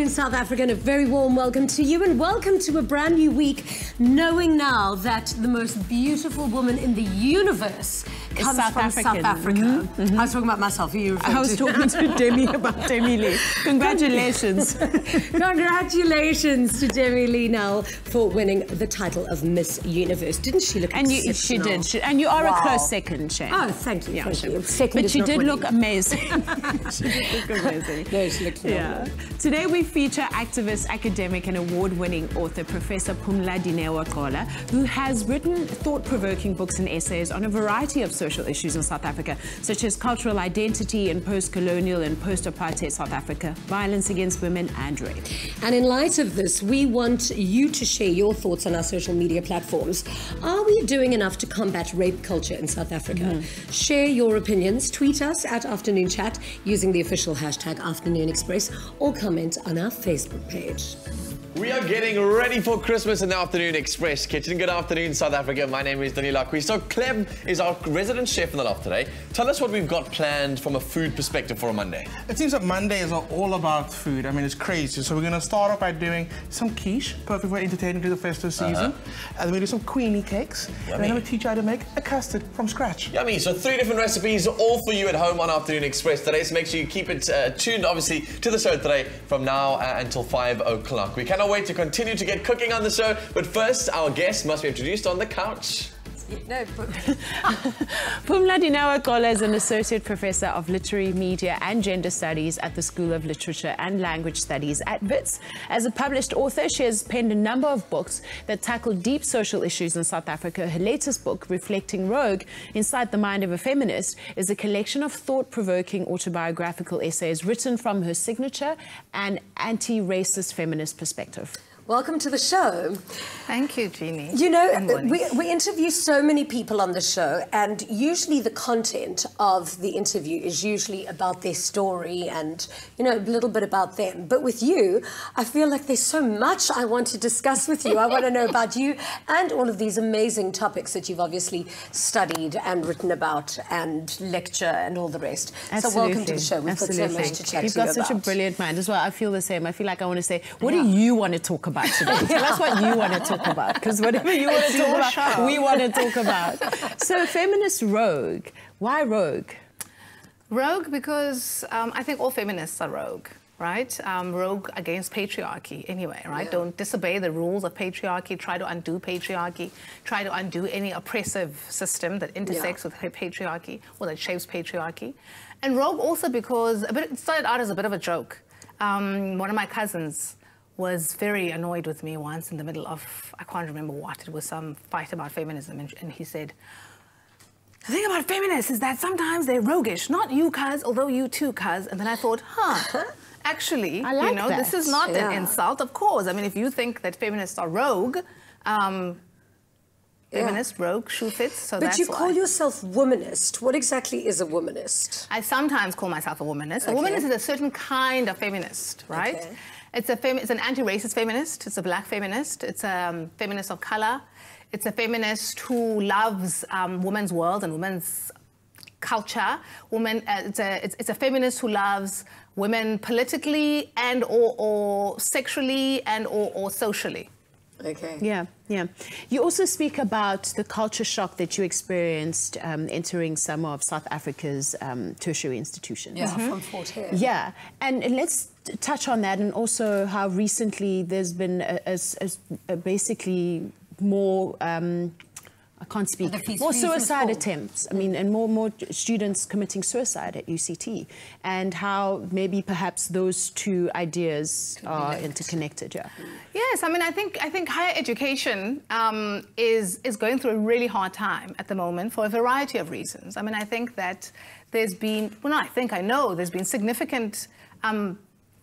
afternoon, South Africa, and a very warm welcome to you, and welcome to a brand new week, knowing now that the most beautiful woman in the universe comes from South Africa. I was talking about myself. Who are you referring to? I was talking to Demi about Demi Lee. Congratulations. Congratulations to Demi Lee now for winning the title of Miss Universe. Didn't she look exceptional? She did. And you are a close second, Shane. Oh, thank you. Yeah, thank you. Second but she did look amazing. She did look amazing. No, she looked phenomenal. Today we feature activist, academic and award-winning author Professor Pumla Dineo Gqola, who has written thought-provoking books and essays on a variety of social issues in South Africa, such as cultural identity in post-colonial and post-apartheid South Africa, violence against women and rape. And in light of this, we want you to share your thoughts on our social media platforms. Are we doing enough to combat rape culture in South Africa? Share your opinions. Tweet us at Afternoon Chat using the official hashtag Afternoon Express, or comment on our Facebook page. We are getting ready for Christmas in the Afternoon Express kitchen. Good afternoon, South Africa. My name is Daniela Quiche. So Clem is our resident chef in the loft today. Tell us what we've got planned from a food perspective for a Monday. It seems that Mondays are all about food. I mean, it's crazy. So we're going to start off by doing some quiche, perfect for entertaining through the festive season. And then we do some queenie cakes. Yummy. And then we teach you how to make a custard from scratch. Yummy. So 3 different recipes, all for you at home on Afternoon Express today. So make sure you keep it tuned, obviously, to the show today from now until 5 o'clock. We cannot wait to continue to get cooking on the show, but first, our guest must be introduced on the couch. Pumla Dineo Gqola is an Associate Professor of Literary, Media and Gender Studies at the School of Literature and Language Studies at Wits. As a published author, she has penned a number of books that tackle deep social issues in South Africa. Her latest book, Reflecting Rogue, Inside the Mind of a Feminist, is a collection of thought-provoking autobiographical essays written from her signature and anti-racist feminist perspective. Welcome to the show. Thank you, Jeannie. You know, we interview so many people on the show, and usually the content of the interview is usually about their story and, you know, a little bit about them. But with you, I feel like there's so much I want to discuss with you. I want to know about you and all of these amazing topics that you've obviously studied and written about and lecture and all the rest. Absolutely. So welcome to the show. We've got so much to chat to you about. You've got such a brilliant mind as well. I feel the same. I feel like I want to say, what do you want to talk about today? Tell us what you want to talk about, because whatever you want to talk about, we want to talk about. So, feminist rogue. Why rogue? Rogue because I think all feminists are rogue, right? Rogue against patriarchy anyway, right? Don't disobey the rules of patriarchy, try to undo patriarchy, try to undo any oppressive system that intersects with patriarchy or that shapes patriarchy. And rogue also because it started out as a bit of a joke. One of my cousins was very annoyed with me once in the middle of, I can't remember what, it was some fight about feminism, and he said, the thing about feminists is that sometimes they're roguish, not you, cuz, although you too, cuz. And then I thought, actually, I like that. This is not an insult, of course. I mean, if you think that feminists are rogue, feminist, rogue, shoe fits, so that's why. But you call yourself womanist. What exactly is a womanist? I sometimes call myself a womanist. A womanist is a certain kind of feminist, right? Okay. It's an anti-racist feminist. It's a black feminist. It's a feminist of color. It's a feminist who loves women's world and women's culture. It's a feminist who loves women politically and or sexually and or socially. Okay. Yeah. You also speak about the culture shock that you experienced entering some of South Africa's tertiary institutions. Yeah, from Fort Hare. Yeah, and let's touch on that, and also how recently there's been basically more I can't speak. More suicide attempts. I mean, and more students committing suicide at UCT, and how maybe perhaps those two ideas are interconnected. Yeah. Yes, I mean, I think higher education is going through a really hard time at the moment for a variety of reasons. I mean, I think that there's been, I know there's been significant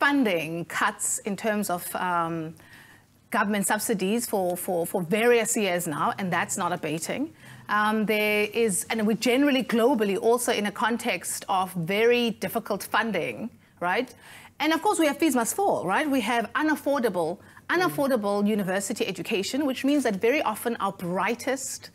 funding cuts in terms of government subsidies for various years now, and that's not abating. There is, and we're generally globally also in a context of very difficult funding, right? And of course we have fees must fall, right? We have unaffordable university education, which means that very often our brightest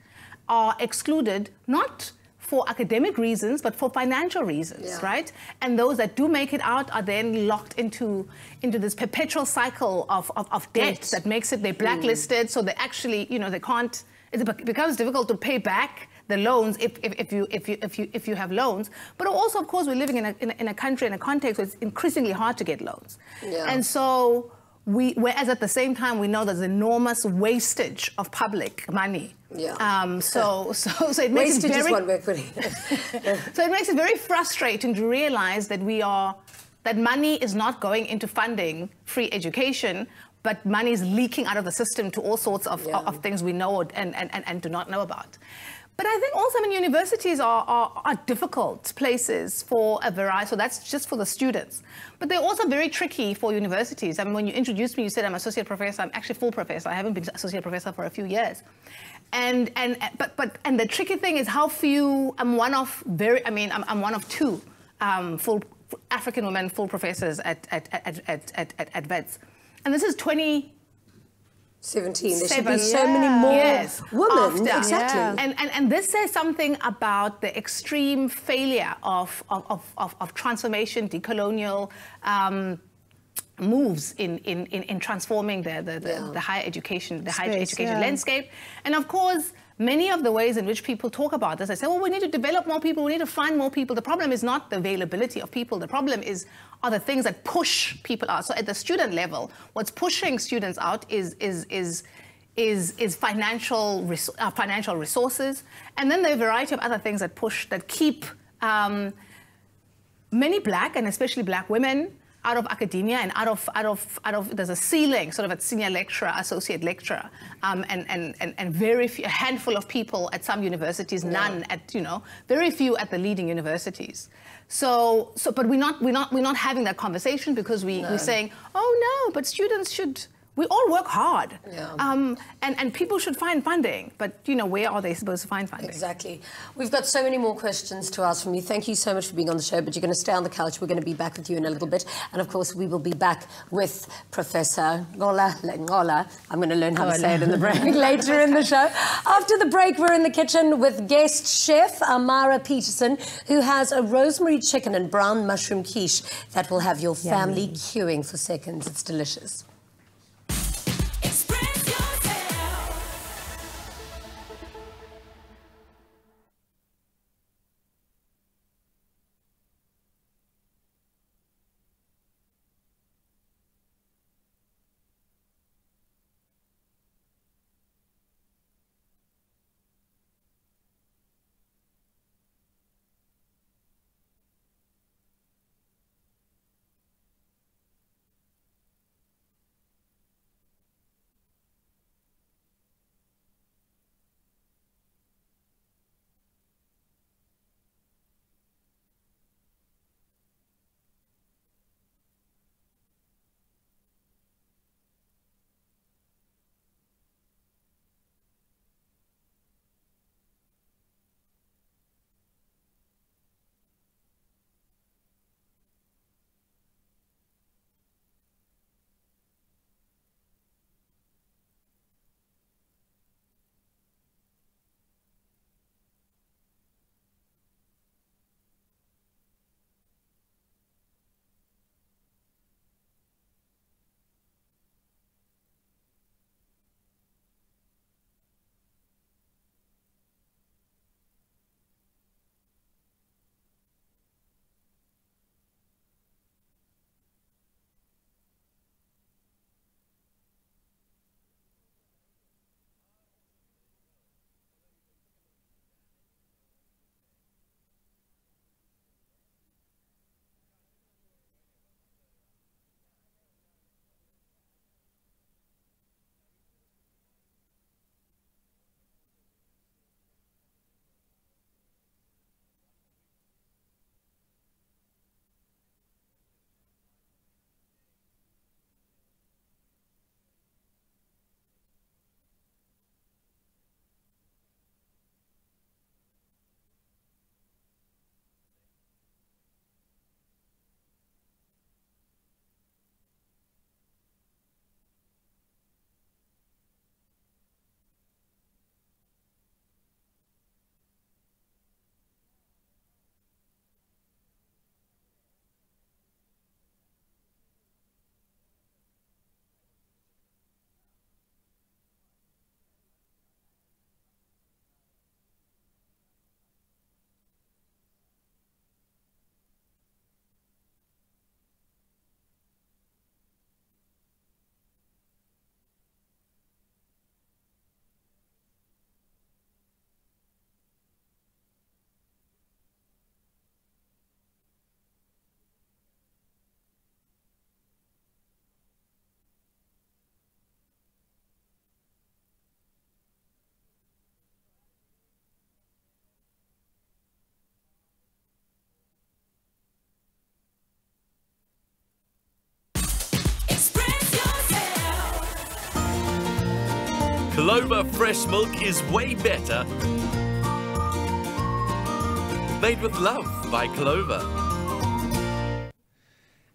are excluded, not for academic reasons, but for financial reasons, right? And those that do make it out are then locked into this perpetual cycle of debt that makes it, they're blacklisted, so they actually, you know, they can't, it becomes difficult to pay back the loans if you have loans. But also, of course, we're living in a country, in a context where it's increasingly hard to get loans. And so whereas at the same time we know there's enormous wastage of public money. So it makes it very, so it makes it very frustrating to realize that that money is not going into funding free education, but money is leaking out of the system to all sorts of things we know and do not know about. But I think also, I mean, universities are difficult places for a variety, so that's just for the students. But they're also very tricky for universities. I mean, when you introduced me, you said I'm associate professor. I'm actually full professor. I haven't been associate professor for a few years. And the tricky thing is how few, I'm one of two full African women full professors at Wits. And this is 2017. There should be so many more women. Exactly. And this says something about the extreme failure of transformation, decolonial moves in transforming the higher education, landscape. And of course, many of the ways in which people talk about this, they say, well, we need to develop more people, we need to find more people. The problem is not the availability of people. The problem are the things that push people out. So at the student level, what's pushing students out is financial resources. And then there are a variety of other things that keep many Black, and especially Black women, out of academia and out of there's a ceiling sort of at senior lecturer, associate lecturer, and very few, a handful of people at some universities, none at, you know, very few at the leading universities. But we're not having that conversation because we're saying, oh no, but students should. We all work hard, and people should find funding. But, you know, where are they supposed to find funding? Exactly. We've got so many more questions to ask from you. Thank you so much for being on the show, but you're going to stay on the couch. We're going to be back with you in a little bit. And, of course, we will be back with Professor Gqola. I'm going to learn how to say it in the break later in the show. After the break, we're in the kitchen with guest chef Amara Peterson, who has a rosemary chicken and brown mushroom quiche that will have your family queuing for seconds. It's delicious. Clover fresh milk is way better. Made with love by Clover.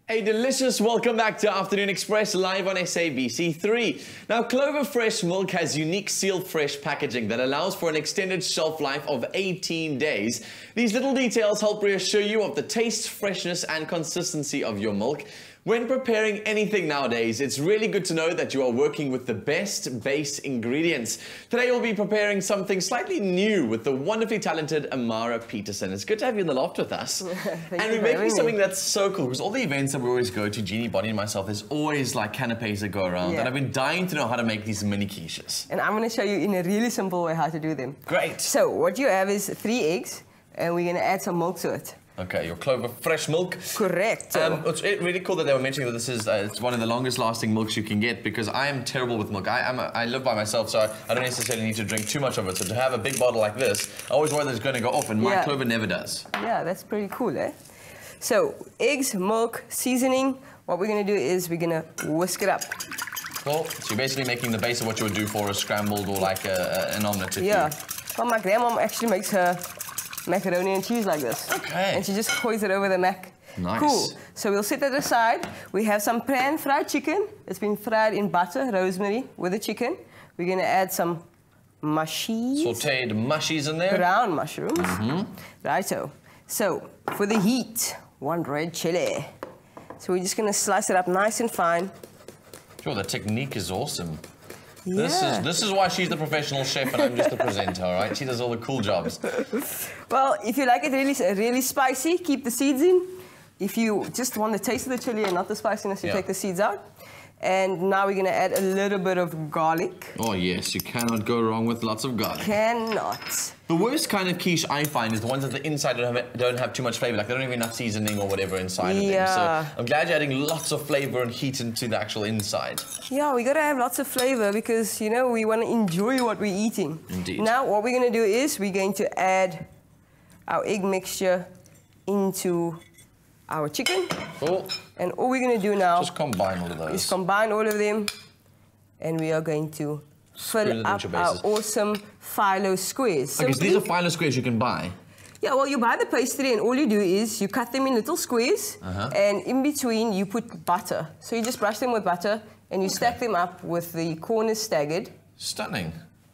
A delicious welcome back to Afternoon Express live on SABC3. Now, Clover Fresh Milk has unique sealed fresh packaging that allows for an extended shelf life of 18 days. These little details help reassure you of the taste, freshness and consistency of your milk. When preparing anything nowadays, it's really good to know that you are working with the best base ingredients. Today we'll be preparing something slightly new with the wonderfully talented Amara Peterson. It's good to have you in the loft with us. And we're making something that's so cool, because all the events that we always go to, Jeannie, Bonnie and myself, there's always like canapes that go around. And I've been dying to know how to make these mini quiches. And I'm going to show you in a really simple way how to do them. Great. So what you have is 3 eggs, and we're going to add some milk to it. Okay, your Clover Fresh Milk. Correct. It's really cool that they were mentioning that this is it's one of the longest lasting milks you can get, because I am terrible with milk. I live by myself, so I don't necessarily need to drink too much of it. So to have a big bottle like this, I always worry that it's going to go off, and my Clover never does. Yeah, that's pretty cool, eh? So eggs, milk, seasoning. What we're going to do is we're going to whisk it up. Well, so you're basically making the base of what you would do for a scrambled or like an omelette. Yeah. Well, my grandma actually makes her macaroni and cheese like this. Okay. And she just pours it over the mac. Nice. Cool. So we'll set that aside. We have some pan-fried chicken. It's been fried in butter, rosemary, with the chicken. We're going to add some mushies. Sauteed mushies in there. Brown mushrooms. Righto. So, for the heat, 1 red chili. So we're just going to slice it up nice and fine. Sure, the technique is awesome. Yeah. This is why she's the professional chef and I'm just the presenter, all right? She does all the cool jobs. Well, if you like it really spicy, keep the seeds in. If you just want the taste of the chili and not the spiciness, you take the seeds out. And now we're going to add a little bit of garlic. Oh, yes, you cannot go wrong with lots of garlic. Cannot. The worst kind of quiche I find is the ones that the inside don't have too much flavor, like they don't have enough seasoning or whatever inside of them. So I'm glad you're adding lots of flavor and heat into the actual inside. Yeah, we got to have lots of flavor because, you know, we want to enjoy what we're eating. Indeed. Now, what we're going to do is we're going to add our egg mixture into our chicken. Cool. And all we're going to do now just combine all of those. Is combine all of them, and we are going to fill up our awesome phyllo squares. Okay, so these are phyllo squares you can buy. Yeah, well, you buy the pastry and all you do is you cut them in little squares, and in between you put butter. So you just brush them with butter and you stack them up with the corners staggered. Stunning.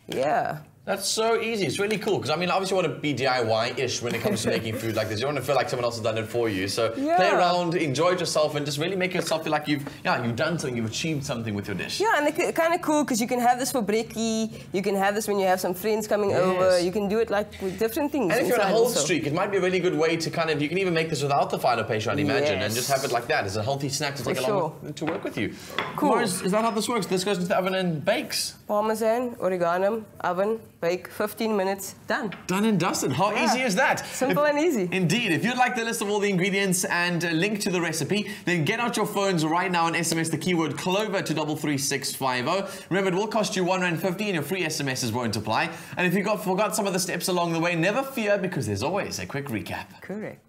Yeah. That's so easy. It's really cool because I mean, obviously, you want to be DIY-ish when it comes to making food like this. You don't want to feel like someone else has done it for you. So play around, enjoy it yourself, and just really make yourself feel like you've done something, you've achieved something with your dish. Yeah, and it's kind of cool because you can have this for brekkie. You can have this when you have some friends coming over. You can do it like with different things. And if you're on a health streak, it might be a really good way to kind of, you can even make this without the phyllo pastry, I'd imagine, and just have it like that as a healthy snack to take along to work with you. Cool. Is that how this works? This goes into the oven and bakes? Parmesan, oregano, oven, bake, 15 minutes, done. Done and dusted. How easy is that? Simple and easy. Indeed. If you'd like the list of all the ingredients and a link to the recipe, then get out your phones right now and SMS the keyword Clover to 33650. Remember, it will cost you R1.50 and your free SMSs won't apply. And if you forgot some of the steps along the way, never fear because there's always a quick recap. Correct.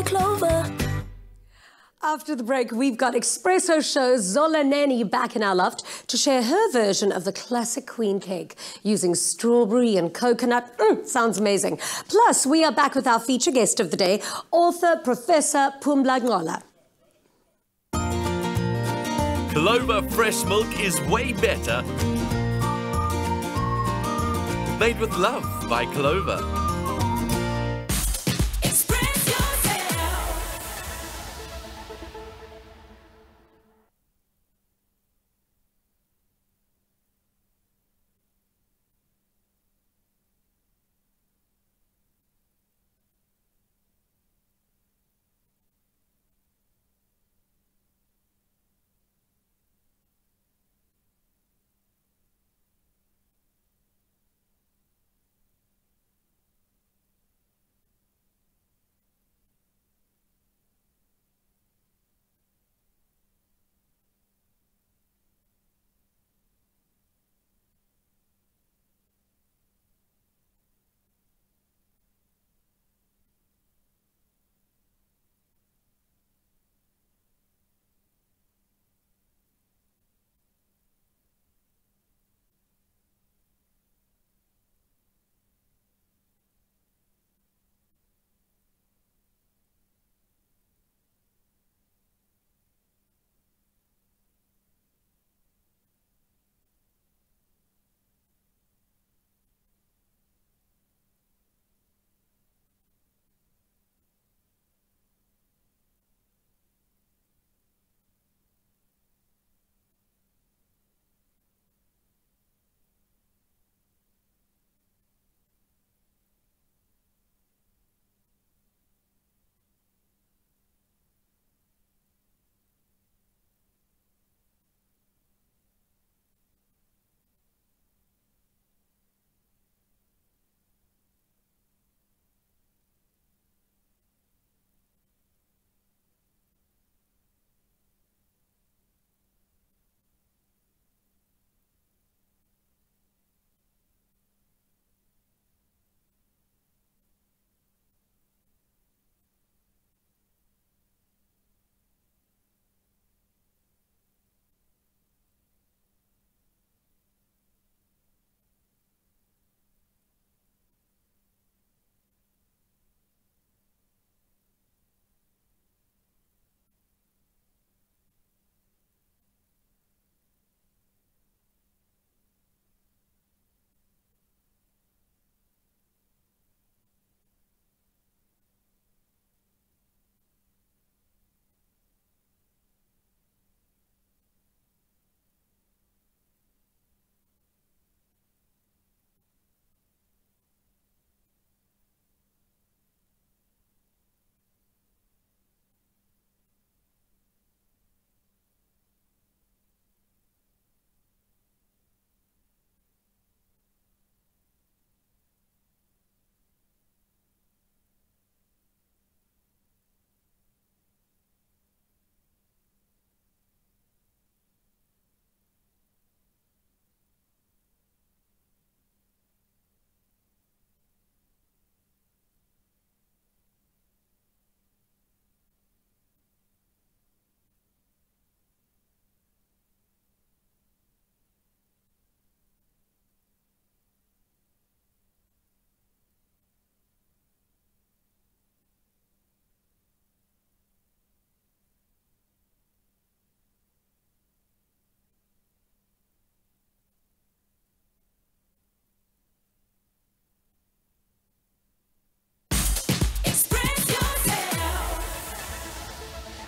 Clover. After the break, we've got Espresso Show Zola Neni back in our loft to share her version of the classic queen cake using strawberry and coconut. Sounds amazing. Plus, we are back with our feature guest of the day, author Professor Pumla Gqola. Clover fresh milk is way better. Made with love by Clover.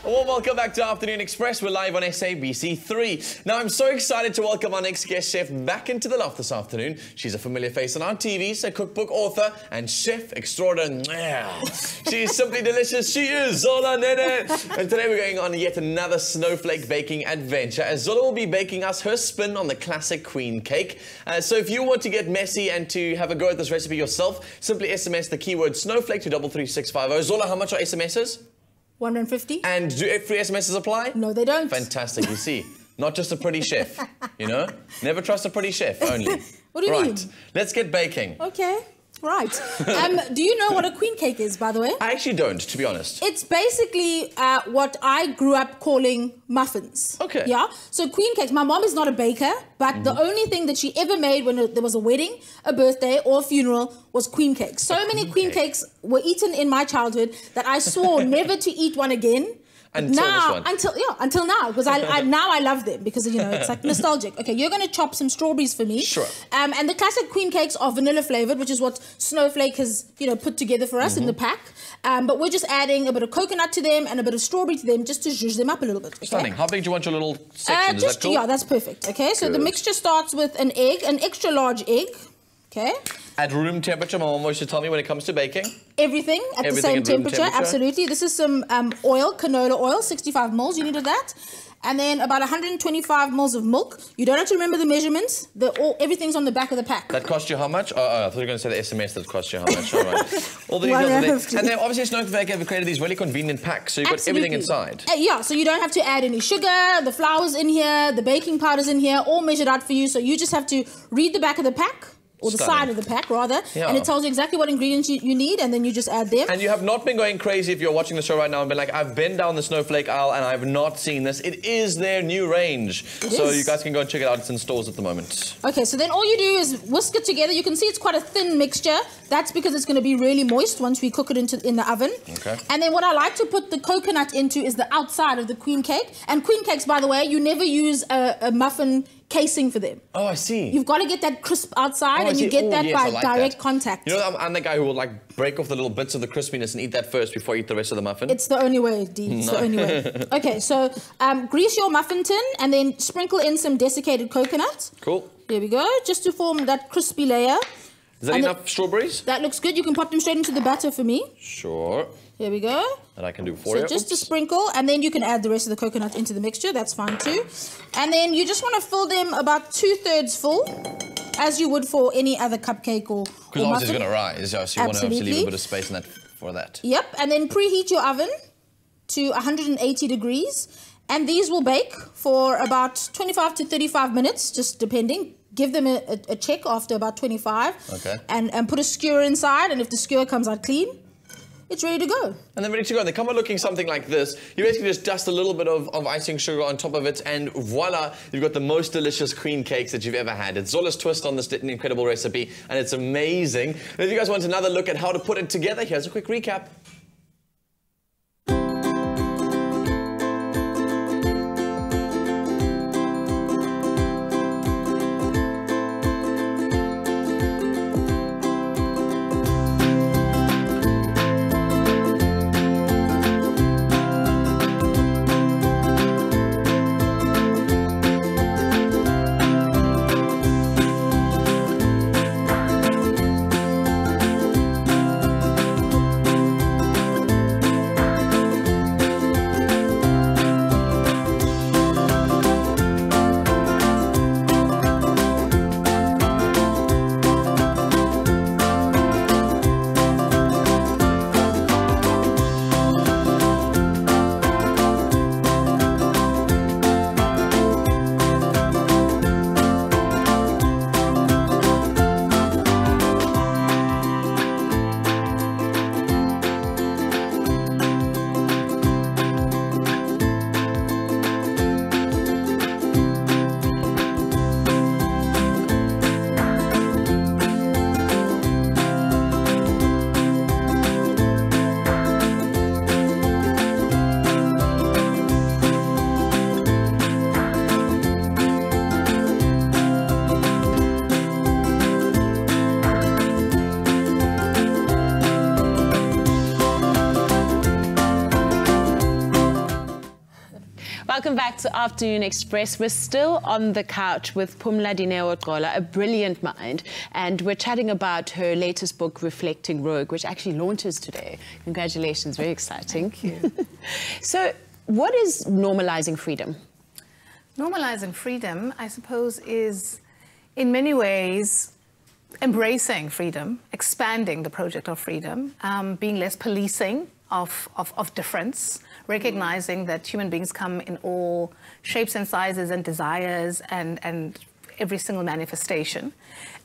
A warm welcome back to Afternoon Express. We're live on SABC3. Now, I'm so excited to welcome our next guest chef back into the loft this afternoon. She's a familiar face on our TVs, a cookbook author and chef extraordinaire. She is simply delicious. She is Zola Neni. And today we're going on yet another snowflake baking adventure, as Zola will be baking us her spin on the classic queen cake. So if you want to get messy and to have a go at this recipe yourself, simply SMS the keyword snowflake to 33650. Zola, how much are SMSs? 150. And do free SMSs apply? No, they don't. Fantastic. You see, not just a pretty chef, you know? Never trust a pretty chef, only. What do you mean? Right, let's get baking. Okay. Right. Do you know what a queen cake is, by the way? I actually don't, to be honest. It's basically what I grew up calling muffins. Okay. Yeah? So queen cakes, my mom is not a baker, but the only thing that she ever made when there was a wedding, a birthday, or a funeral was queen cakes. So many queen cakes were eaten in my childhood that I swore never to eat one again. Until now, because now I love them because, you know, it's like nostalgic. Okay, you're going to chop some strawberries for me. Sure. And the classic queen cakes are vanilla flavored, which is what Snowflake has, you know, put together for us in the pack. But we're just adding a bit of coconut to them and a bit of strawberry to them just to zhuzh them up a little bit. Okay? Stunning. How big do you want your little section? Is that cool? Yeah, that's perfect. Okay, so Good. the mixture starts with an egg, an extra large egg. Okay. At room temperature, my mom always used to tell me when it comes to baking. Everything at the same temperature, absolutely. This is some oil, canola oil, 65 mils, you needed that. And then about 125 mils of milk. You don't have to remember the measurements. Everything's on the back of the pack. That cost you how much? Oh, I thought you were going to say the SMS that cost you how much. All right. All the details. And then obviously Snowflake have created these really convenient packs, so you've got everything inside. Yeah, so you don't have to add any sugar, the flour's in here, the baking powder's in here, all measured out for you. So you just have to read the back of the pack. Or the side of the pack, rather. Yeah. And it tells you exactly what ingredients you need, and then you just add them. And you have not been going crazy if you're watching the show right now and been like, I've been down the Snowflake aisle and I've not seen this. It is their new range. So you guys can go and check it out. It's in stores at the moment. Okay, so then all you do is whisk it together. You can see it's quite a thin mixture. That's because it's going to be really moist once we cook it in the oven. Okay. And then what I like to put the coconut into is the outside of the queen cake. And queen cakes, by the way, you never use a muffin casing for them. Oh, I see. You've got to get that crisp outside, and you get that by direct contact. You know, I'm the guy who will like break off the little bits of the crispiness and eat that first before I eat the rest of the muffin. It's the only way, Dee. It's the only way. Okay, so grease your muffin tin and then sprinkle in some desiccated coconut. Cool. There we go, just to form that crispy layer. Is that enough strawberries? That looks good. You can pop them straight into the batter for me. Sure. There we go. That I can do for you. So just a sprinkle, and then you can add the rest of the coconut into the mixture. That's fine too. And then you just want to fill them about 2/3 full, as you would for any other cupcake or muffin. Because obviously it's going to rise, so you want to obviously leave a bit of space in that for that. Yep, and then preheat your oven to 180 degrees. And these will bake for about 25 to 35 minutes, just depending. Give them a check after about 25. Okay. And put a skewer inside, and if the skewer comes out clean, it's ready to go. And then ready to go. And they come out looking something like this. You basically just dust a little bit of icing sugar on top of it, and voila, you've got the most delicious queen cakes that you've ever had. It's Zola's twist on this incredible recipe, and it's amazing. And if you guys want another look at how to put it together, here's a quick recap. Welcome back to Afternoon Express. We're still on the couch with Pumla Dineo Gqola, a brilliant mind, and we're chatting about her latest book, Reflecting Rogue, which actually launches today. Congratulations, very exciting. Thank you. So, what is normalizing freedom? Normalizing freedom, I suppose, is in many ways embracing freedom, expanding the project of freedom, being less policing of difference, recognizing that human beings come in all shapes and sizes and desires and every single manifestation.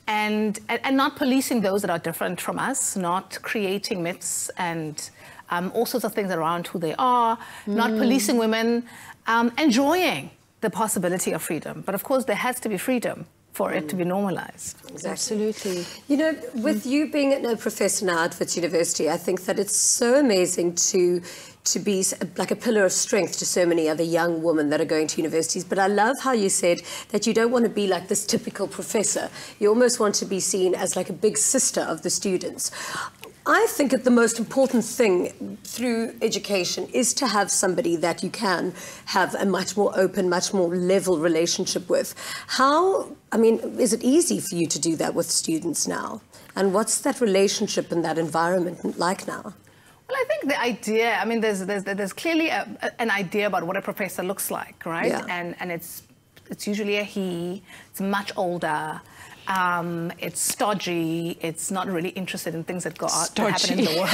And not policing those that are different from us, not creating myths and all sorts of things around who they are, not policing women, enjoying the possibility of freedom. But of course, there has to be freedom for it to be normalized. Exactly. Absolutely. You know, with you being a professor now at Wits University, I think that it's so amazing to be like a pillar of strength to so many other young women that are going to universities. But I love how you said that you don't want to be like this typical professor. You almost want to be seen as like a big sister of the students. I think that the most important thing through education is to have somebody that you can have a much more open, much more level relationship with. Is it easy for you to do that with students now? And what's that relationship and that environment like now? Well, I think the idea, there's clearly an idea about what a professor looks like, right? Yeah. And it's usually a he, it's much older, it's stodgy, it's not really interested in things that happen in the world.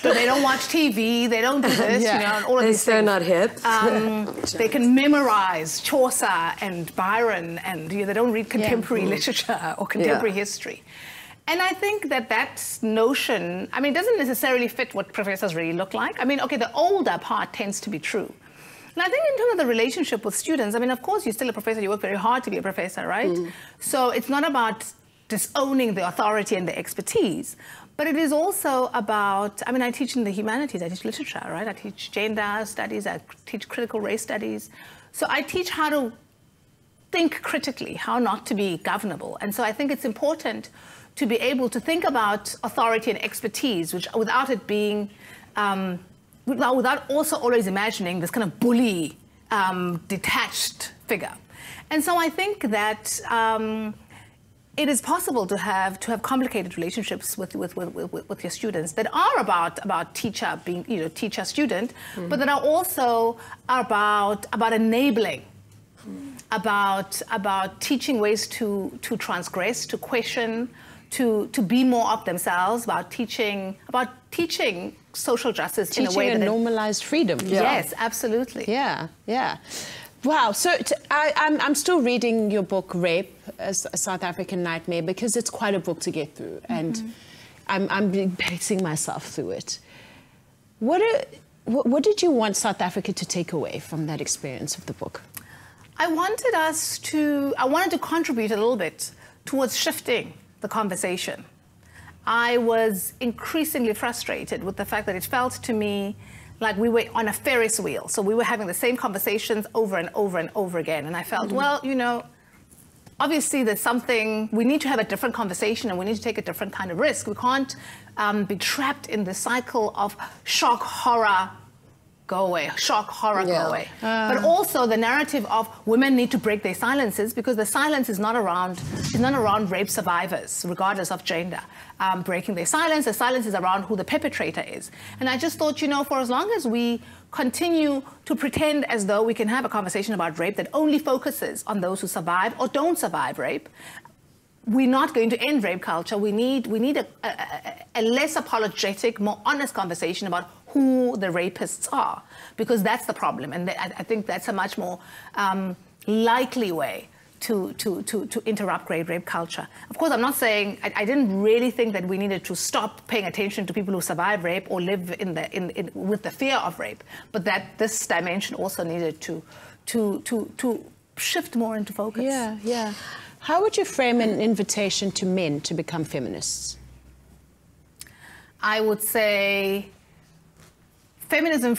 They don't watch TV, they don't do this, and all of these things. They're not hip. They can memorize Chaucer and Byron, and they don't read contemporary literature or contemporary history. And I think that notion, doesn't necessarily fit what professors really look like. The older part tends to be true. And I think in terms of the relationship with students, of course, you're still a professor, you work very hard to be a professor, right? So it's not about disowning the authority and the expertise, but it is also about, I teach in the humanities, I teach literature, right? I teach gender studies, I teach critical race studies. So I teach how to think critically, how not to be governable. And so I think it's important to be able to think about authority and expertise, which without it being, without also always imagining this kind of bully, detached figure. And so I think that it is possible to have complicated relationships with your students that are about teacher being, teacher student, but that are also about enabling, about teaching ways to transgress, to question, to be more of themselves, about teaching social justice in a way that normalized freedom. Yes, absolutely. Yeah. Wow. So I'm still reading your book, Rape, a South African Nightmare, because it's quite a book to get through, and I'm pacing myself through it. What did you want South Africa to take away from that experience of the book? I wanted to contribute a little bit towards shifting the conversation. I was increasingly frustrated with the fact that it felt to me like we were on a Ferris wheel. So we were having the same conversations over and over and over again. And I felt, well, obviously there's something, we need to have a different conversation and we need to take a different kind of risk. We can't be trapped in the cycle of shock, horror, go away, shock, horror, go away. But also the narrative of women need to break their silences, because the silence is not around rape survivors, regardless of gender. Breaking their silence, the silence is around who the perpetrator is. And I just thought, for as long as we continue to pretend as though we can have a conversation about rape that only focuses on those who survive or don't survive rape, we're not going to end rape culture. We need a less apologetic, more honest conversation about who the rapists are, because that's the problem. And I think that's a much more likely way to interrupt rape culture. Of course, I'm not saying, I didn't really think that we needed to stop paying attention to people who survive rape or live with the fear of rape, but that this dimension also needed to shift more into focus. Yeah. How would you frame an invitation to men to become feminists? I would say feminism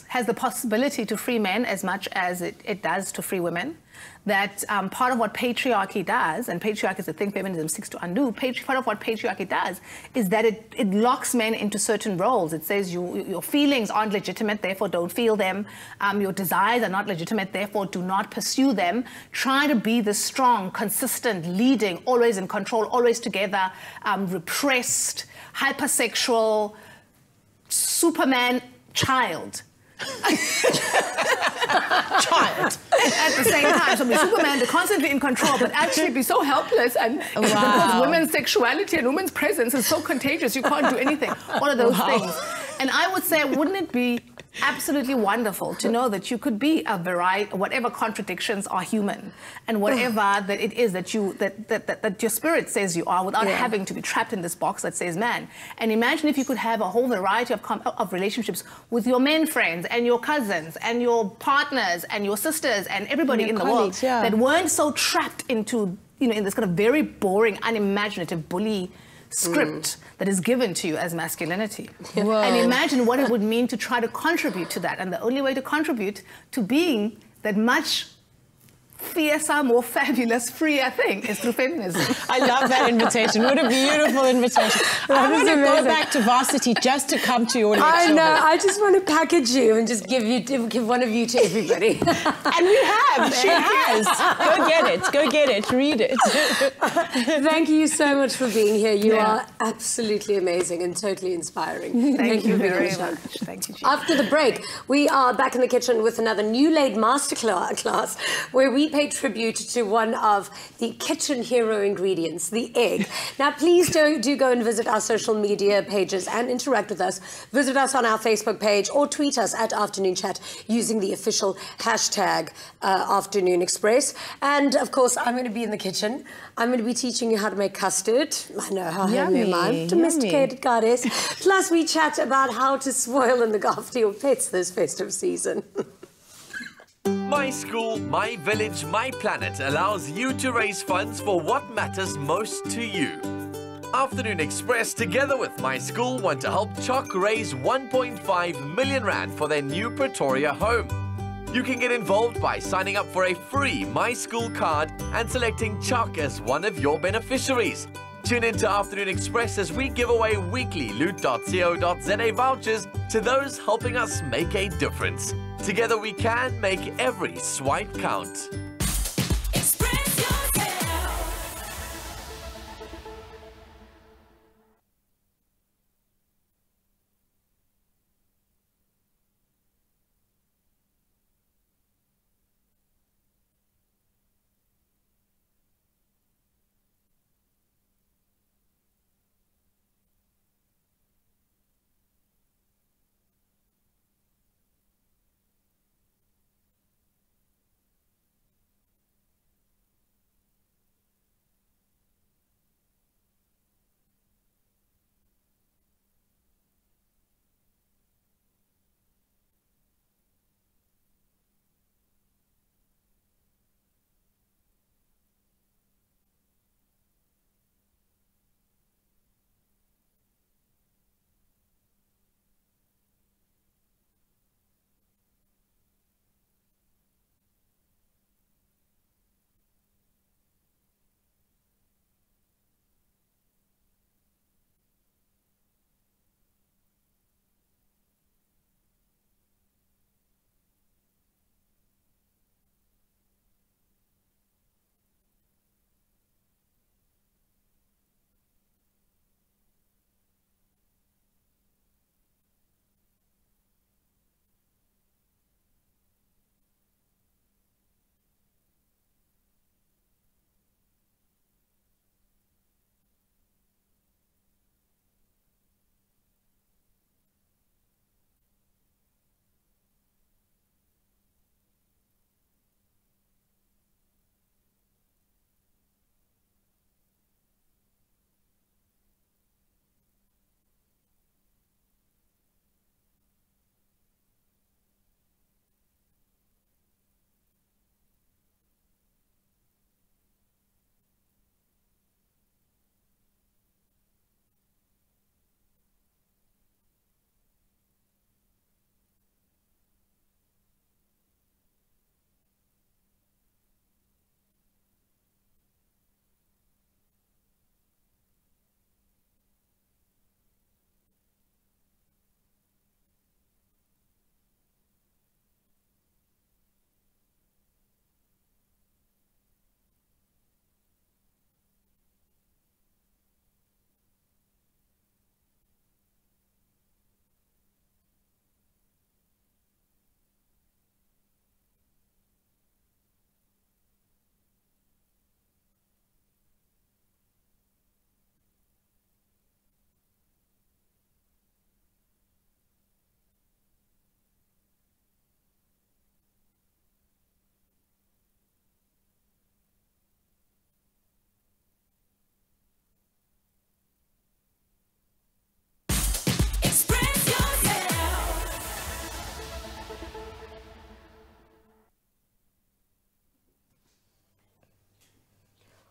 has the possibility to free men as much as it does to free women. That part of what patriarchy does, and patriarchy is the thing feminism seeks to undo, part of what patriarchy does is that it locks men into certain roles. It says your feelings aren't legitimate, therefore don't feel them. Your desires are not legitimate, therefore do not pursue them. Try to be the strong, consistent, leading, always in control, always together, repressed, hypersexual, Superman child. Child. At the same time, so be Superman, they're constantly in control, but actually be so helpless, and because women's sexuality and women's presence is so contagious, you can't do anything. All of those things. And I would say, wouldn't it be absolutely wonderful to know that you could be a variety, whatever contradictions are human, and whatever that it is that that your spirit says you are, without having to be trapped in this box that says man. And imagine if you could have a whole variety of relationships with your men friends and your cousins and your partners and your sisters and everybody in the world that weren't so trapped into, you know, in this kind of very boring, unimaginative bully script that is given to you as masculinity. And imagine what it would mean to try to contribute to that. And the only way to contribute to being that much fiercer, more fabulous, freer thing is through feminism. I love that invitation. What a beautiful invitation. I want to go back to varsity just to come to your lecture. I know. I just want to package you and just give one of you to everybody. And we have. She has. Go get it. Go get it. Read it. Thank you so much for being here. You are absolutely amazing and totally inspiring. Thank you very much. Thank you, Jean. After the break, we are back in the kitchen with another new laid masterclass where we pay tribute to one of the kitchen hero ingredients, the egg. Now, please do go and visit our social media pages and interact with us. Visit us on our Facebook page or tweet us at Afternoon Chat using the official hashtag Afternoon Express. And of course, I'm going to be in the kitchen. I'm going to be teaching you how to make custard. I know how homely my domesticated goddess. Plus, we chat about how to spoil and look after your pets this festive season. My School, My Village, My Planet allows you to raise funds for what matters most to you. Afternoon Express, together with My School, want to help Chalk raise 1.5 million rand for their new Pretoria home. You can get involved by signing up for a free My School card and selecting Chalk as one of your beneficiaries. Tune in to Afternoon Express as we give away weekly loot.co.za vouchers to those helping us make a difference. Together we can make every swipe count.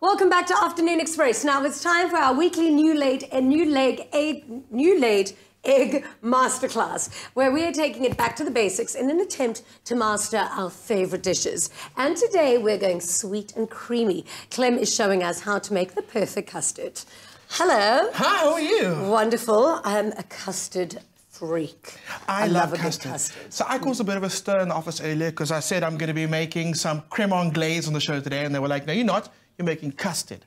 Welcome back to Afternoon Express. Now it's time for our weekly new laid egg masterclass, where we are taking it back to the basics in an attempt to master our favorite dishes. And today we're going sweet and creamy. Clem is showing us how to make the perfect custard. Hello. Hi, how are you? Wonderful. I'm a custard freak. I love custard. So I caused a bit of a stir in the office earlier because I said I'm going to be making some creme anglaise on the show today, and they were like, no, you're not. You're making custard.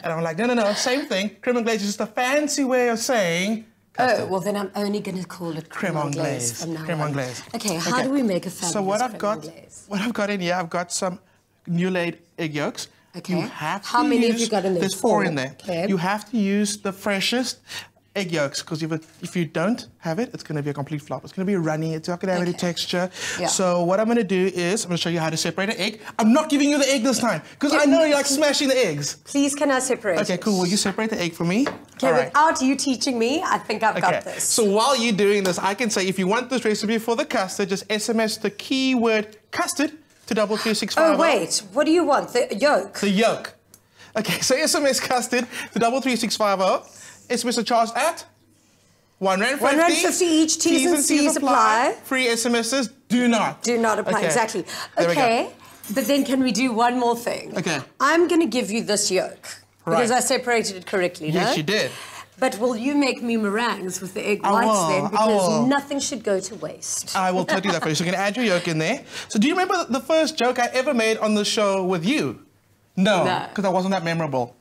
And I'm like, no, same thing. Creme anglaise is just a fancy way of saying custard. Oh, well then I'm only going to call it creme anglaise from now on. Okay, how do we make a fabulous So what I've anglaise? What I've got in here, I've got some new laid egg yolks. Okay. You have How to many use, have you got in there? There's 4 in there. Okay. You have to use the freshest egg yolks, because if you don't have it, it's going to be a complete flop. It's going to be runny. It's not going to have any texture. Yeah. So what I'm going to do is I'm going to show you how to separate an egg. I'm not giving you the egg this time because I know you like smashing the eggs. Please, can I separate Okay, cool. Will you separate the egg for me? Okay, All right. without you teaching me, I think I've got this. So while you're doing this, I can say if you want this recipe for the custard, just SMS the keyword custard to 33650. Oh, wait. What do you want? The yolk? The yolk. Okay, so SMS custard to 33650. SMS are charged at 150 each. T's and C's apply. Free SMSs do not. Do not apply, exactly. Okay, but then can we do one more thing? Okay. I'm going to give you this yolk. Because I separated it correctly, no? Yes, you did. But will you make me meringues with the egg whites then? Because nothing should go to waste. I will totally do that for you. So you're going to add your yolk in there. So do you remember the first joke I ever made on the show with you? No, because I wasn't that memorable.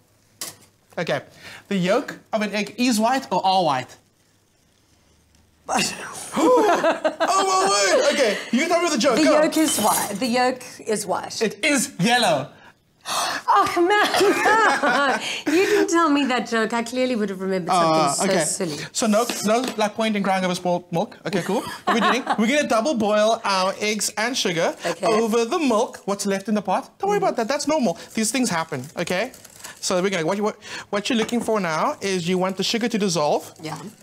Okay. The yolk of an egg is white or are white? Oh my word! Okay, you tell me the joke. The yolk is white. The yolk is white. It is yellow. Oh man! You didn't tell me that joke. I clearly would have remembered something so silly. So no like point in crying over spoiled milk. Okay, cool. What we're doing? We're gonna double boil our eggs and sugar over the milk. What's left in the pot? Don't worry about that. That's normal. These things happen. Okay. So we're going. What you're looking for now is you want the sugar to dissolve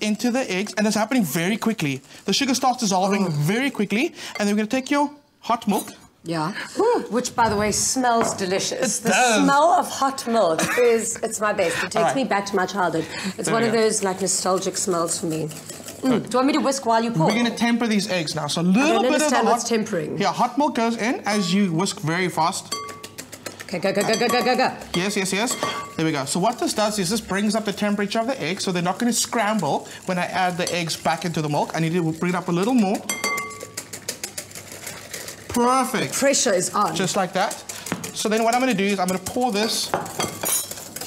into the eggs, and it's happening very quickly. The sugar starts dissolving very quickly, and then we're going to take your hot milk. Yeah, which, by the way, smells delicious. The does. smell of hot milk it's my best. It takes me back to my childhood. It's one of those, like, nostalgic smells for me. Do you want me to whisk while you pour? We're going to temper these eggs now. So a little bit of the what's tempering. Yeah, hot milk goes in as you whisk very fast. Okay, go. Yes. There we go. So what this does is this brings up the temperature of the egg, so they're not going to scramble when I add the eggs back into the milk. I need to bring it up a little more. Perfect. The pressure is on. Just like that. So then what I'm going to do is I'm going to pour this.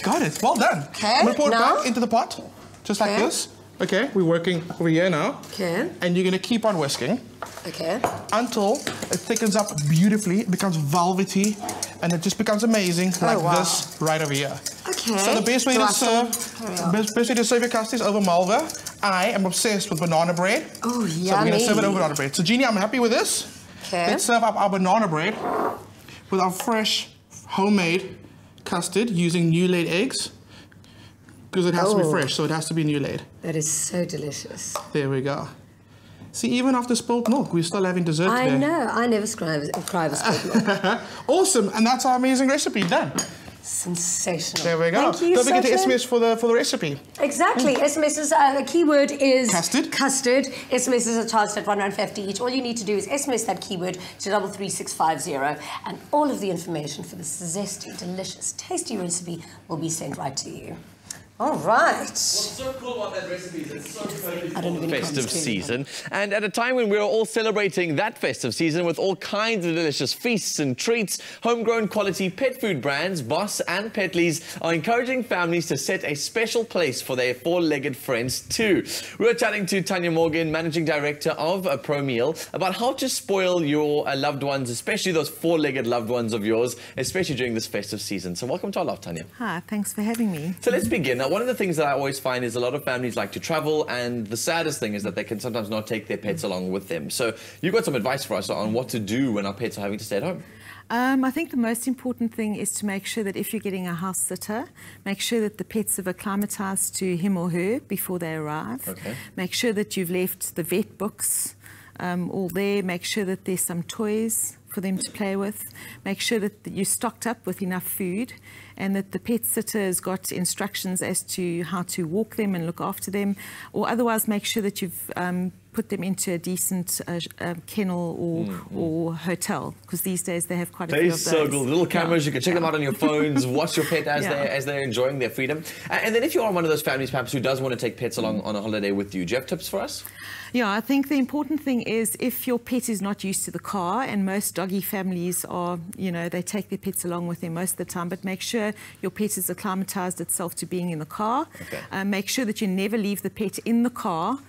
Got it. Well done. Okay. I'm going to pour it back into the pot, just like this. Okay, we're working over here now. Okay. And you're going to keep on whisking. Okay. Until it thickens up beautifully, it becomes velvety, and it just becomes amazing, like this right over here. Okay. So the best way to serve your custard is over Malva. I am obsessed with banana bread. Oh, yummy. So we're going to serve it over banana bread. So Jeannie, I'm happy with this. Okay. Let's serve up our banana bread with our fresh, homemade custard using new laid eggs. Because it has to be fresh, so it has to be new laid. That is so delicious. There we go. See, even after spilled milk, we're still having dessert today. I know. I never cry over spilled milk. Awesome, and that's our amazing recipe done. Sensational. There we go. Thank you, Don't forget to Sachin. SMS for the recipe. Exactly. SMS's the keyword is custard. Custard. SMSs are charged at 150 each. All you need to do is SMS that keyword to 33650, and all of the information for this zesty, delicious, tasty recipe will be sent right to you. All right. What's so cool about that recipe is it's so perfect I don't for have the any festive comments, season. And at a time when we're all celebrating that festive season with all kinds of delicious feasts and treats, homegrown quality pet food brands, Boss and Petleys, are encouraging families to set a special place for their four-legged friends too. We were chatting to Tanya Morgan, Managing Director of ProMeal, about how to spoil your loved ones, especially those four-legged loved ones of yours, especially during this festive season. So welcome to our Loft, Tanya. Hi, thanks for having me. So let's begin. Now, one of the things that I always find is a lot of families like to travel, and the saddest thing is that they can sometimes not take their pets along with them. So you've got some advice for us on what to do when our pets are having to stay at home. I think the most important thing is to make sure that if you're getting a house sitter, make sure that the pets have acclimatized to him or her before they arrive. Okay. Make sure that you've left the vet books all there. Make sure that there's some toys for them to play with. Make sure that you're stocked up with enough food, and that the pet sitter has got instructions as to how to walk them and look after them, or otherwise make sure that you've put them into a decent kennel or hotel, because these days they have quite a few of those. So cool. Little cameras, you can check them out on your phones, watch your pet as they're enjoying their freedom. And then if you are one of those families perhaps who does want to take pets along on a holiday with you, do you have tips for us? Yeah, I think the important thing is if your pet is not used to the car, and most doggy families are, you know, they take their pets along with them most of the time, but make sure your pet has acclimatized itself to being in the car. Okay. Make sure that you never leave the pet in the car.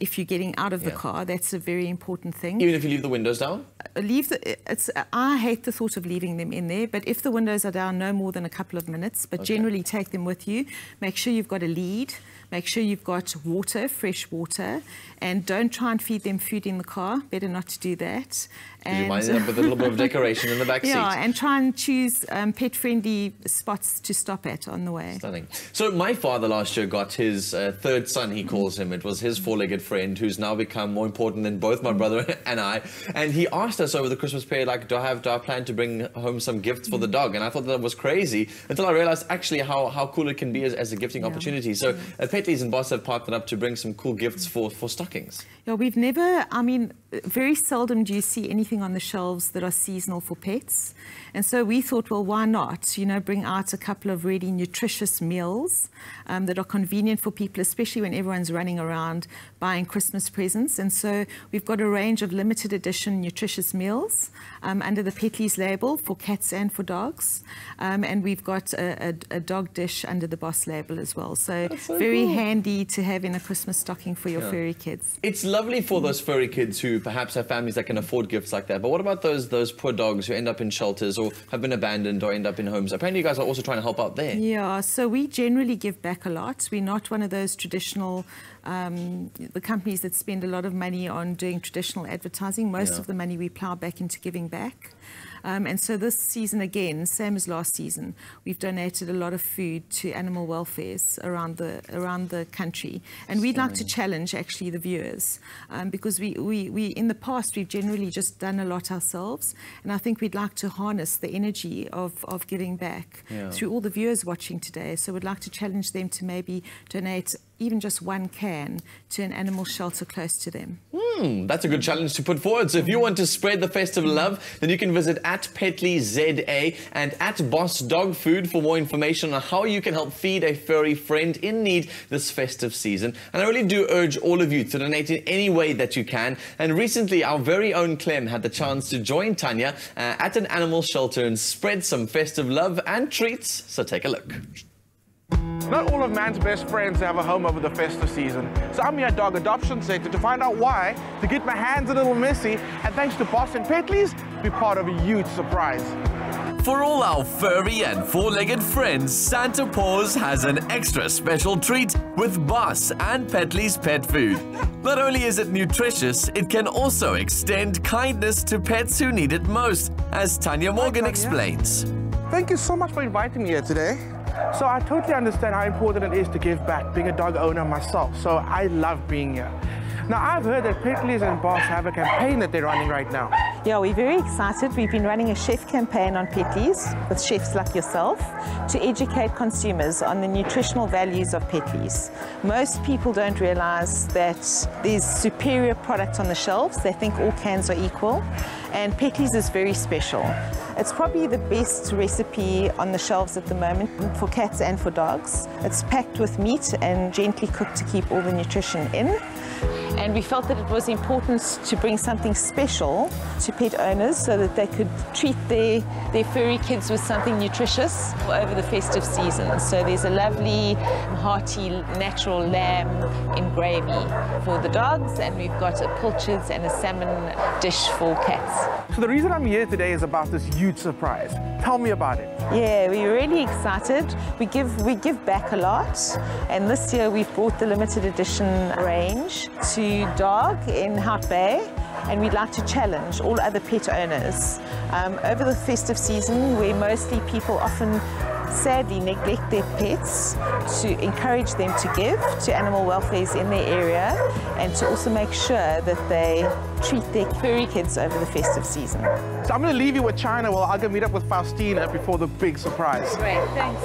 If you're getting out of the car, that's a very important thing. Even if you leave the windows down? I hate the thought of leaving them in there, but if the windows are down, no more than a couple of minutes, but generally take them with you. Make sure you've got a lead. Make sure you've got water, fresh water, and don't try and feed them food in the car. Better not to do that. And you might end up with a little bit of decoration in the back seat. Yeah, and try and choose pet-friendly spots to stop at on the way. Stunning. So my father last year got his third son, he calls him. It was his four-legged friend who's now become more important than both my brother and I. And he asked us over the Christmas period, like, do I plan to bring home some gifts for the dog? And I thought that was crazy until I realized actually how cool it can be as a gifting opportunity. So Petleys and Boss have partnered up to bring some cool gifts for stockings. Yeah, we've never, I mean, very seldom do you see anything on the shelves that are seasonal for pets. And so we thought, well, why not, you know, bring out a couple of really nutritious meals that are convenient for people, especially when everyone's running around buying Christmas presents. And so we've got a range of limited edition nutritious meals under the Petleys label for cats and for dogs. And we've got a dog dish under the Boss label as well. So very cool. Handy to have in a Christmas stocking for your furry kids. It's lovely for those furry kids who perhaps have families that can afford gifts like that. But what about those poor dogs who end up in shelters or have been abandoned or end up in homes? Apparently you guys are also trying to help out there. Yeah, so we generally give back a lot. We're not one of those traditional the companies that spend a lot of money on doing traditional advertising. Most of the money we plough back into giving back. And so this season again, same as last season, we've donated a lot of food to animal welfares around the country. And we'd like to challenge actually the viewers because we in the past we've generally just done a lot ourselves, and I think we'd like to harness the energy of giving back through all the viewers watching today. So we'd like to challenge them to maybe donate even just one can to an animal shelter close to them. That's a good challenge to put forward. So if you want to spread the festive love, then you can visit @PetleyZA and @BossDogFood for more information on how you can help feed a furry friend in need this festive season. And I really do urge all of you to donate in any way that you can. And recently, our very own Clem had the chance to join Tanya at an animal shelter and spread some festive love and treats. So take a look. Not all of man's best friends have a home over the festive season. So I'm here at Dog Adoption Center to find out why, to get my hands a little messy, and thanks to Boss and Petleys, be part of a huge surprise. For all our furry and four-legged friends, Santa Paws has an extra special treat with Boss and Petleys pet food. Not only is it nutritious, it can also extend kindness to pets who need it most, as Tanya Morgan explains. Thank you so much for inviting me here today. So I totally understand how important it is to give back, being a dog owner myself, so I love being here. Now, I've heard that Petleys and Boss have a campaign that they're running right now. Yeah, we're very excited. We've been running a chef campaign on Petleys with chefs like yourself to educate consumers on the nutritional values of Petleys. Most people don't realize that there's superior products on the shelves. They think all cans are equal, and Petleys is very special. It's probably the best recipe on the shelves at the moment for cats and for dogs. It's packed with meat and gently cooked to keep all the nutrition in. And we felt that it was important to bring something special to pet owners so that they could treat their furry kids with something nutritious over the festive season. So there's a lovely, hearty, natural lamb in gravy for the dogs, and we've got a pilchards and a salmon dish for cats. So the reason I'm here today is about this huge surprise. Tell me about it. Yeah, we're really excited. We give back a lot, and this year we've brought the limited edition range to dog in Hout Bay, and we'd like to challenge all other pet owners over the festive season, where mostly people often sadly neglect their pets, to encourage them to give to animal welfares in their area, and to also make sure that they treat their furry kids over the festive season. So I'm going to leave you with China while I go meet up with Faustina before the big surprise. Great, thanks.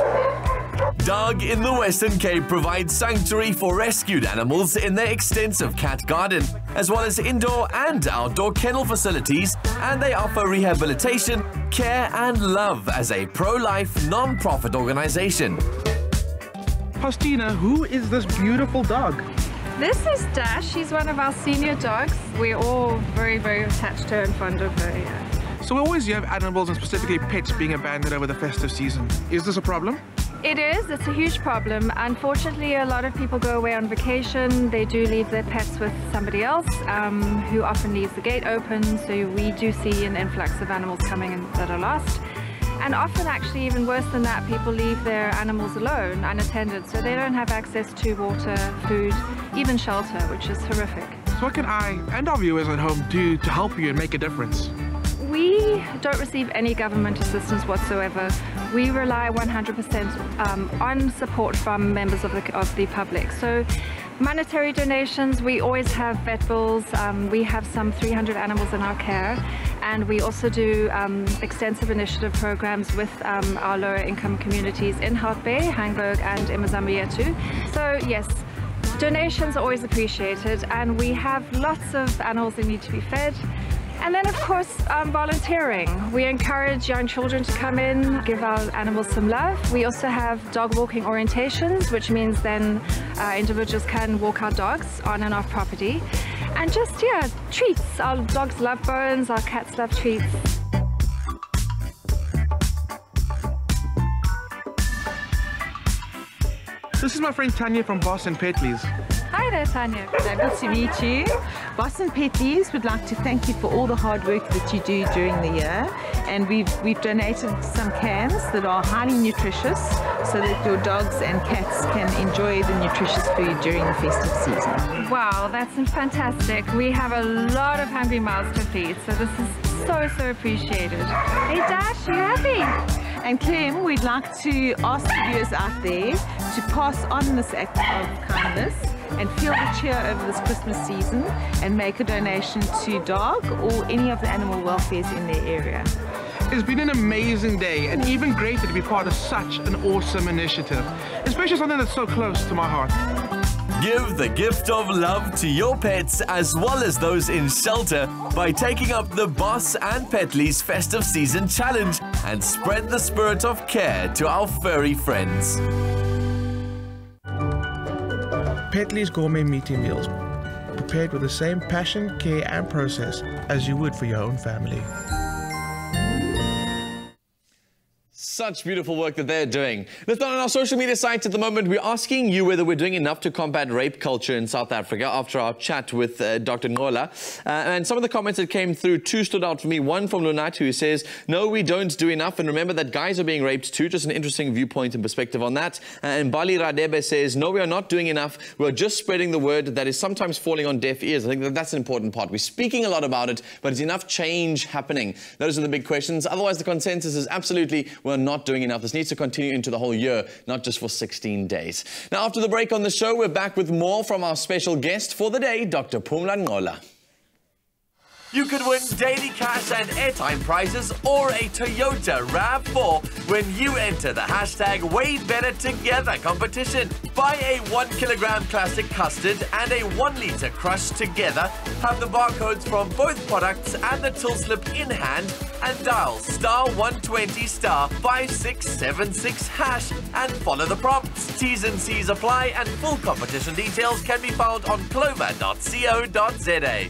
Dog in the Western Cape provides sanctuary for rescued animals in their extensive cat garden, as well as indoor and outdoor kennel facilities, and they offer rehabilitation, care and love as a pro-life, non-profit organization. Faustina, who is this beautiful dog? This is Dash. She's one of our senior dogs. We're all very, very attached to her and fond of her. Yeah. So we always hear of animals and specifically pets being abandoned over the festive season. Is this a problem? It is. It's a huge problem. Unfortunately, a lot of people go away on vacation. They do leave their pets with somebody else who often leaves the gate open. So we do see an influx of animals coming in that are lost. And often, actually, even worse than that, people leave their animals alone, unattended. So they don't have access to water, food, even shelter, which is horrific. So what can I and our viewers at home do to help you and make a difference? We don't receive any government assistance whatsoever. We rely 100% on support from members of the public. So monetary donations, we always have vet bills. We have some 300 animals in our care, and we also do extensive initiative programs with our lower income communities in Hout Bay, Hangberg and Emazambiyetu. So yes, donations are always appreciated, and we have lots of animals that need to be fed. And then, of course, volunteering. We encourage young children to come in, give our animals some love. We also have dog walking orientations, which means then individuals can walk our dogs on and off property. And just, yeah, treats. Our dogs love bones, our cats love treats. This is my friend Tanya from Boston Petleys. Hi there, Tanya. Good to meet you. Boston Petleys would like to thank you for all the hard work that you do during the year, and we've donated some cans that are highly nutritious so that your dogs and cats can enjoy the nutritious food during the festive season. Wow, that's fantastic. We have a lot of hungry mouths to feed, so this is so appreciated. Hey Dash, you happy? And Clem, we'd like to ask the viewers out there to pass on this act of kindness and feel the cheer over this Christmas season and make a donation to dog or any of the animal welfares in their area. It's been an amazing day and even greater to be part of such an awesome initiative, especially something that's so close to my heart. Give the gift of love to your pets as well as those in shelter by taking up the Boss and Petleys Festive Season Challenge and spread the spirit of care to our furry friends. Petleys gourmet meaty meals, prepared with the same passion, care and process as you would for your own family. Such beautiful work that they're doing. Listen, on our social media sites at the moment, we're asking you whether we're doing enough to combat rape culture in South Africa after our chat with Dr. Gqola. And some of the comments that came through, two stood out for me. One from Lunat, who says, no, we don't do enough. And remember that guys are being raped too. Just an interesting viewpoint and perspective on that. And Bali Radebe says, no, we are not doing enough. We're just spreading the word that is sometimes falling on deaf ears. I think that that's an important part. We're speaking a lot about it, but is enough change happening? Those are the big questions. Otherwise, the consensus is absolutely we're not doing enough. This needs to continue into the whole year, not just for 16 days. Now, after the break on the show, we're back with more from our special guest for the day, Dr. Pumla Gqola. You could win daily cash and airtime prizes or a Toyota RAV4 when you enter the hashtag WayBetterTogether competition. Buy a 1 kilogram classic custard and a 1 litre crush together. Have the barcodes from both products and the till slip in hand and dial *120*5676# and follow the prompts. T's and C's apply and full competition details can be found on clover.co.za.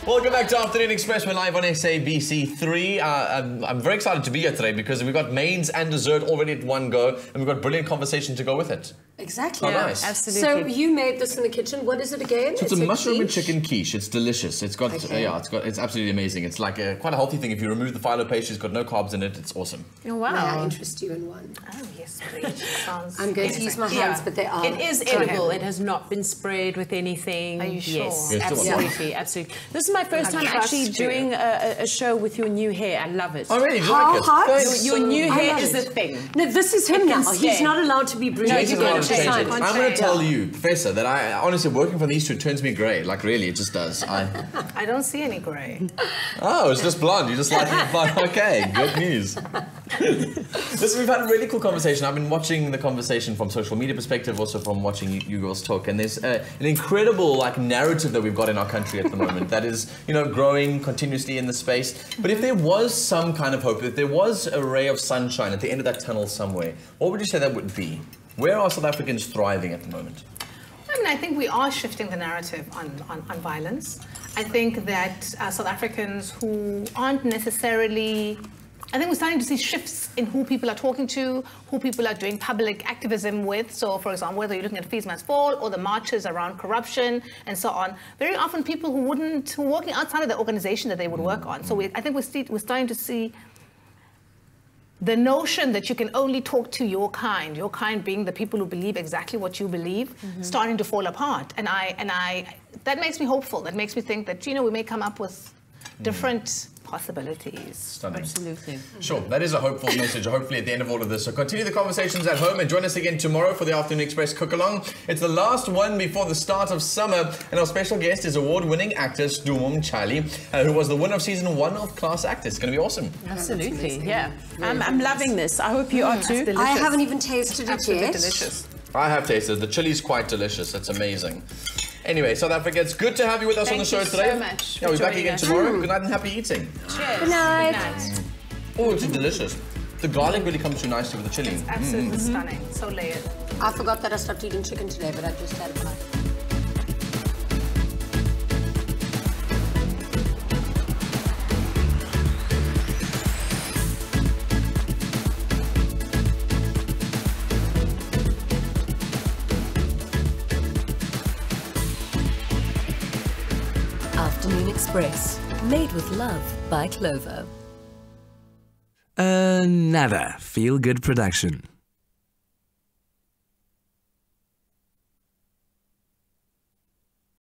Welcome back to Afternoon Express. We're live on SABC3. I'm very excited to be here today because we've got mains and dessert already at one go, and we've got brilliant conversation to go with it. Exactly. Oh, nice. Absolutely. So you made this in the kitchen. What is it again? So it's a mushroom and quiche? chicken quiche. It's delicious. It's got it's absolutely amazing. It's like quite a healthy thing. If you remove the phyllo paste, it's got no carbs in it. It's awesome. Oh, wow. May I interest you in one? Oh, yes, please. Sounds I'm going to use my hands, but they are. It is edible. It has not been sprayed with anything. Are you sure? Yes, Yes, absolutely, absolutely. This is my first time actually doing a show with your new hair. I love it. Oh, really? You like it? Your new I hair love is it. a thing. No, this is him now. He's not allowed to be No, brilliant. you're I'm going to change it. going to tell you, Professor, that I honestly, working from these two turns me grey. Like, really, it just does. I don't see any grey. Oh, it's just blonde. You just like it blonde. Okay, good news. Listen, we've had a really cool conversation. I've been watching the conversation from social media perspective, also from watching you girls talk, and there's an incredible narrative that we've got in our country at the moment that is, growing continuously in the space. But if there was some kind of hope, if there was a ray of sunshine at the end of that tunnel somewhere, what would you say that would be? Where are South Africans thriving at the moment? I mean, I think we are shifting the narrative on violence. I think that South Africans who aren't necessarily... I think we're starting to see shifts in who people are talking to, who people are doing public activism with. So, for example, whether you're looking at Fees Must Fall or the marches around corruption and so on, very often people who are working outside of the organization that they would work on. So I think we're starting to see the notion that you can only talk to your kind being the people who believe exactly what you believe, starting to fall apart. And that makes me hopeful. That makes me think that, we may come up with different possibilities. Stunning. Absolutely. Sure, that is a hopeful message, hopefully at the end of all of this. So continue the conversations at home and join us again tomorrow for the Afternoon Express Cook-Along. It's the last one before the start of summer, and our special guest is award-winning actor Stumum Chali, who was the winner of season 1 of Class Actor. It's going to be awesome. Absolutely, yeah. I'm loving this. I hope you are too. I haven't even tasted it yet. Delicious. I have tasted. The chili's quite delicious. It's amazing. Anyway, South Africa, it's good to have you with us on the show today. Thank you so much. Yeah, we'll be back again tomorrow. Good night and happy eating. Cheers. Good night. Oh, it's delicious. The garlic really comes through nicely with the chili. It's absolutely stunning. So layered. I forgot that I stopped eating chicken today, but I just had a bite. Afternoon Express, made with love by Clover. Another feel-good production.